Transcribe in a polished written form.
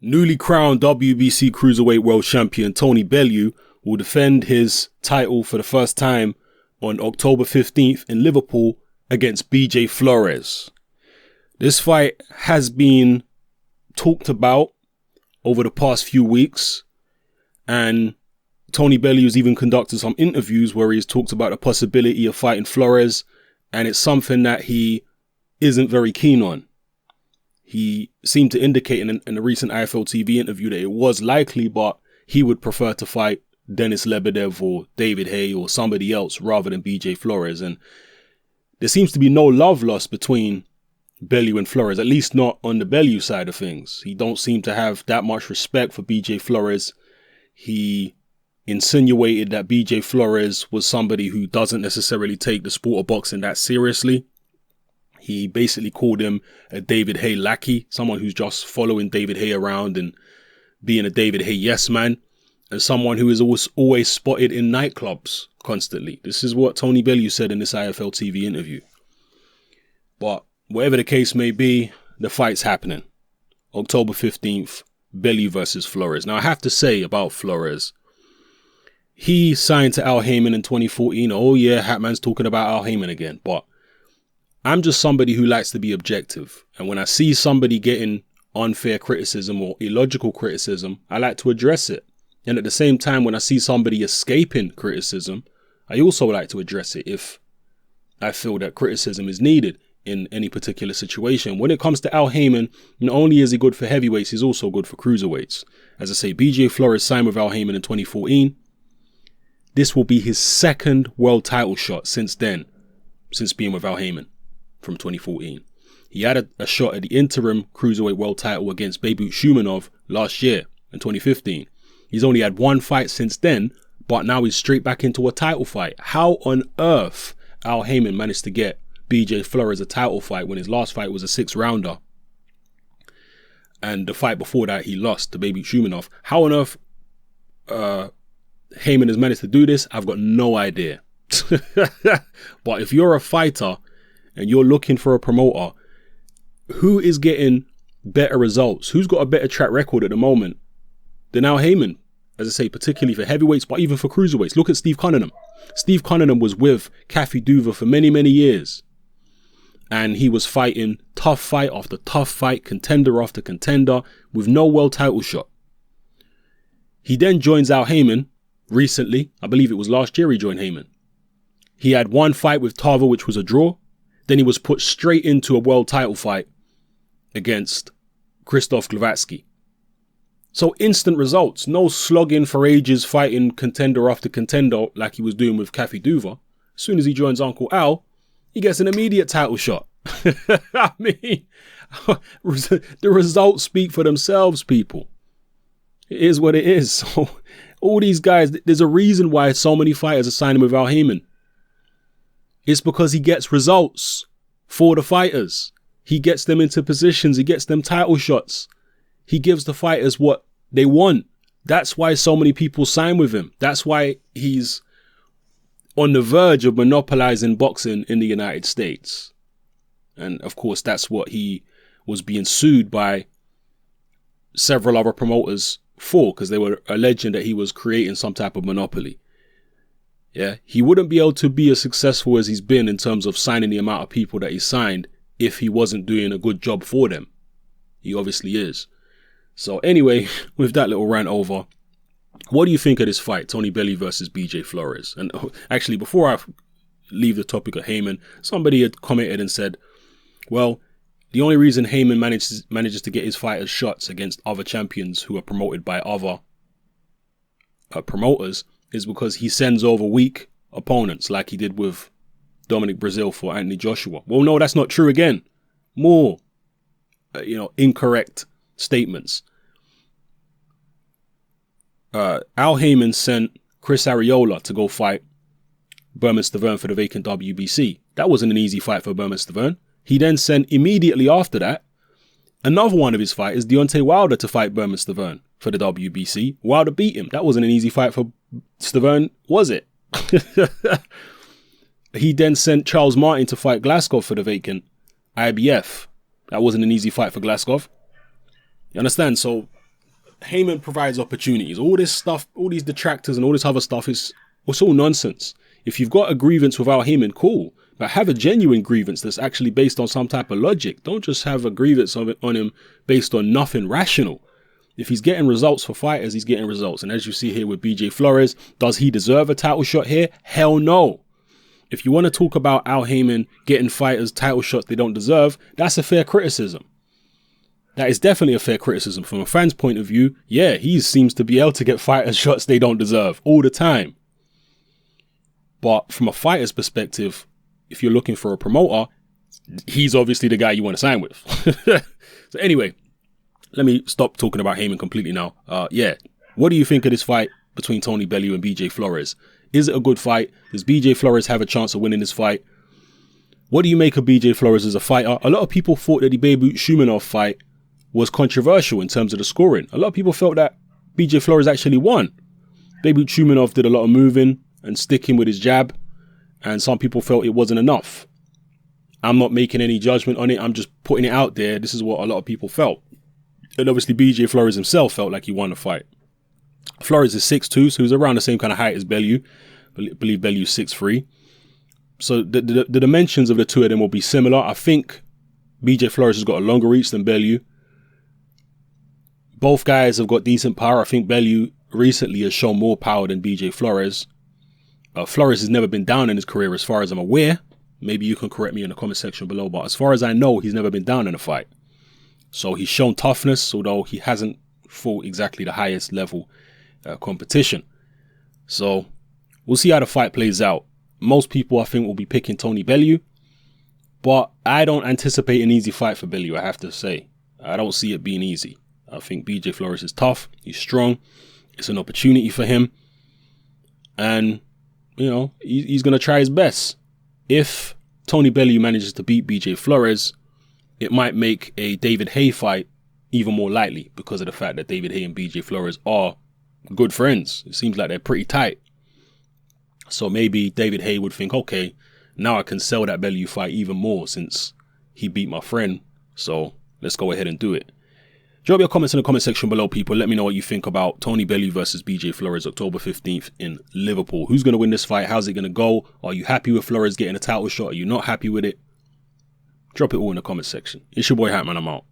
Newly crowned WBC Cruiserweight World Champion Tony Bellew will defend his title for the first time on October 15th in Liverpool against BJ Flores. This fight has been talked about over the past few weeks, and Tony Bellew has even conducted some interviews where he's talked about the possibility of fighting Flores, and it's something that he isn't very keen on. He seemed to indicate in a recent IFL TV interview that it was likely, but he would prefer to fight Denis Lebedev or David Haye or somebody else rather than BJ Flores. And there seems to be no love lost between Bellew and Flores, at least not on the Bellew side of things. He don't seem to have that much respect for BJ Flores. He insinuated that BJ Flores was somebody who doesn't necessarily take the sport of boxing that seriously. He basically called him a David Haye lackey, someone who's just following David Haye around and being a David Haye yes man, and someone who is always spotted in nightclubs constantly. This is what Tony Bellew said in this IFL TV interview. But whatever the case may be, the fight's happening. October 15th, Bellew versus Flores. Now, I have to say about Flores, he signed to Al Heyman in 2014. Oh yeah, Hatman's talking about Al Heyman again, but I'm just somebody who likes to be objective. And when I see somebody getting unfair criticism or illogical criticism, I like to address it. And at the same time, when I see somebody escaping criticism, I also like to address it if I feel that criticism is needed in any particular situation. When it comes to Al Heyman, not only is he good for heavyweights, he's also good for cruiserweights. As I say, BJ Flores signed with Al Heyman in 2014. This will be his second world title shot since then, since being with Al Heyman from 2014. He had a shot at the interim cruiserweight world title against Bellew Shumanov last year in 2015. He's only had one fight since then, but now he's straight back into a title fight. How on earth Al Heyman managed to get BJ Flores a title fight when his last fight was a 6-rounder, and the fight before that he lost to Bellew Shumanov? How on earth Heyman has managed to do this? I've got no idea. But if you're a fighter and you're looking for a promoter, who is getting better results? Who's got a better track record at the moment than Al Heyman? As I say, particularly for heavyweights, but even for cruiserweights. Look at Steve Cunningham. Steve Cunningham was with Kathy Duva for many, many years. And he was fighting tough fight after tough fight, contender after contender, with no world title shot. He then joins Al Heyman recently. I believe it was last year he joined Heyman. He had one fight with Tava, which was a draw. Then he was put straight into a world title fight against Krzysztof Glowacki. So instant results, no slogging for ages, fighting contender after contender like he was doing with Kathy Duva. As soon as he joins Uncle Al, he gets an immediate title shot. I mean, the results speak for themselves, people. It is what it is. So all these guys, there's a reason why so many fighters are signing with Al Heyman. It's because he gets results for the fighters. He gets them into positions. He gets them title shots. He gives the fighters what they want. That's why so many people sign with him. That's why he's on the verge of monopolizing boxing in the United States. And of course, that's what he was being sued by several other promoters for, because they were alleging that he was creating some type of monopoly. Yeah, he wouldn't be able to be as successful as he's been in terms of signing the amount of people that he signed if he wasn't doing a good job for them. He obviously is. So anyway, with that little rant over, what do you think of this fight, Tony Bellew versus BJ Flores? And actually, before I leave the topic of Heyman, somebody had commented and said, well, the only reason Heyman manages to get his fighters shots against other champions who are promoted by other promoters is because he sends over weak opponents like he did with Dominic Brazil for Anthony Joshua. Well, no, that's not true again. More, incorrect statements. Al Heyman sent Chris Arreola to go fight Berman Stavern for the vacant WBC. That wasn't an easy fight for Berman Stavern. He then sent immediately after that another one of his fighters, Deontay Wilder, to fight Berman Stavern for the WBC. Wilder beat him. That wasn't an easy fight for Stavern, was it? He then sent Charles Martin to fight Glasgow for the vacant IBF. That wasn't an easy fight for Glasgow. You understand? So Heyman provides opportunities. All this stuff, all these detractors and all this other stuff it's all nonsense. If you've got a grievance without Heyman, cool. But have a genuine grievance that's actually based on some type of logic. Don't just have a grievance on him based on nothing rational. If he's getting results for fighters, he's getting results. And as you see here with BJ Flores, does he deserve a title shot here? Hell no. If you want to talk about Al Heyman getting fighters title shots they don't deserve, that's a fair criticism. That is definitely a fair criticism. From a fan's point of view, yeah, he seems to be able to get fighters shots they don't deserve all the time. But from a fighter's perspective, if you're looking for a promoter, he's obviously the guy you want to sign with. So anyway, let me stop talking about Heyman completely now. Yeah, what do you think of this fight between Tony Bellew and BJ Flores? Is it a good fight? Does BJ Flores have a chance of winning this fight? What do you make of BJ Flores as a fighter? A lot of people thought that the Bellew Shumenov fight was controversial in terms of the scoring. A lot of people felt that BJ Flores actually won. Bellew Shumenov did a lot of moving and sticking with his jab, and some people felt it wasn't enough. I'm not making any judgment on it. I'm just putting it out there. This is what a lot of people felt. And obviously BJ Flores himself felt like he won the fight. Flores is 6'2", so he's around the same kind of height as Bellew. I believe Bellew's 6'3". So the dimensions of the two of them will be similar. I think BJ Flores has got a longer reach than Bellew. Both guys have got decent power. I think Bellew recently has shown more power than BJ Flores. Flores has never been down in his career as far as I'm aware. Maybe you can correct me in the comment section below, but as far as I know, he's never been down in a fight. So he's shown toughness, although he hasn't fought exactly the highest level competition. So we'll see how the fight plays out. Most people, I think, will be picking Tony Bellew, but I don't anticipate an easy fight for Bellew, I have to say. I don't see it being easy. I think BJ Flores is tough. He's strong. It's an opportunity for him. And, you know, he's going to try his best. If Tony Bellew manages to beat BJ Flores, it might make a David Haye fight even more likely because of the fact that David Haye and BJ Flores are good friends. It seems like they're pretty tight. So maybe David Haye would think, okay, now I can sell that Bellew fight even more since he beat my friend. So let's go ahead and do it. Drop your comments in the comment section below, people. Let me know what you think about Tony Bellew versus BJ Flores, October 15th in Liverpool. Who's going to win this fight? How's it going to go? Are you happy with Flores getting a title shot? Are you not happy with it? Drop it all in the comment section. It's your boy Hatman. I'm out.